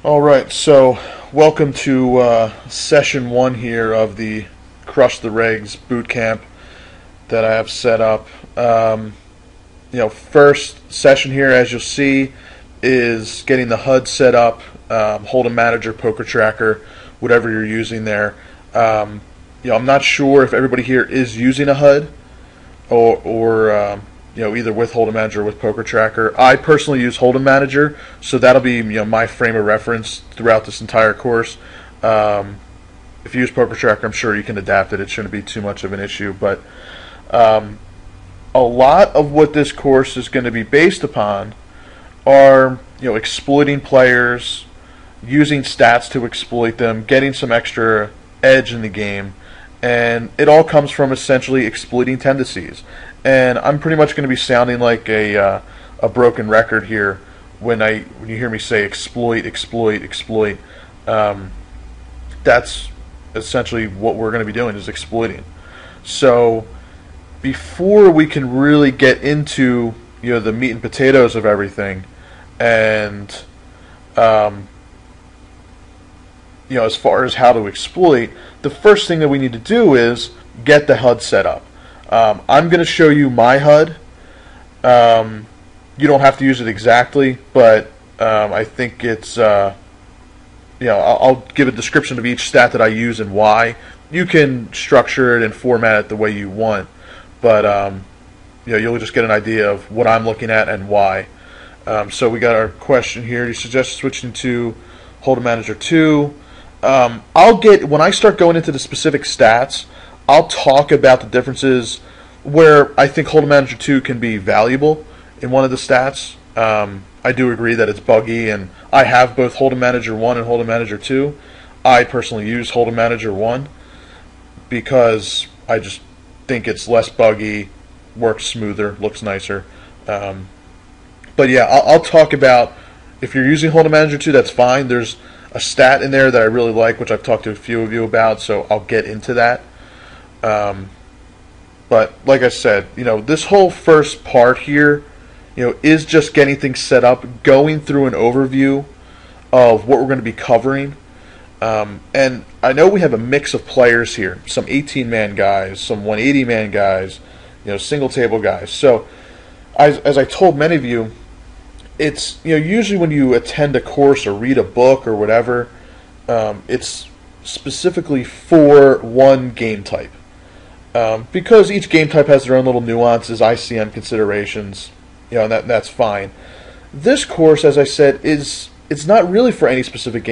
Alright, so welcome to session 1 here of the Crush the Regs boot camp that I have set up. First session here, as you'll see, is getting the HUD set up, Hold'em Manager, Poker Tracker, whatever you're using there. I'm not sure if everybody here is using a HUD or either with Hold'em Manager or with Poker Tracker. I personally use Hold'em Manager, so that'll be my frame of reference throughout this entire course. If you use Poker Tracker, I'm sure you can adapt it. It shouldn't be too much of an issue. But a lot of what this course is going to be based upon are exploiting players, using stats to exploit them, getting some extra edge in the game, and it all comes from essentially exploiting tendencies. And I'm pretty much going to be sounding like a broken record here when you hear me say exploit, exploit, exploit. That's essentially what we're going to be doing, is exploiting. So before we can really get into the meat and potatoes of everything, and as far as how to exploit, the first thing that we need to do is get the HUD set up. I'm going to show you my HUD. You don't have to use it exactly, but I think it's I'll give a description of each stat that I use and why. You can structure it and format it the way you want, but you'll just get an idea of what I'm looking at and why. So we got our question here. You suggest switching to Hold'em Manager 2. When I start going into the specific stats, I'll talk about the differences where I think Hold'em Manager 2 can be valuable in one of the stats. I do agree that it's buggy, and I have both Hold'em Manager 1 and Hold'em Manager 2. I personally use Hold'em Manager 1 because I just think it's less buggy, works smoother, looks nicer. But yeah, I'll talk about, if you're using Hold'em Manager 2, that's fine. There's a stat in there that I really like, which I've talked to a few of you about, so I'll get into that. But like I said, this whole first part here, is just getting things set up, going through an overview of what we're going to be covering. And I know we have a mix of players here, some 18-man guys, some 180-man guys, single table guys. So as I told many of you, it's usually when you attend a course or read a book or whatever, it's specifically for one game type. Because each game type has their own little nuances, ICM considerations, and that's fine. This course, as I said, it's not really for any specific game.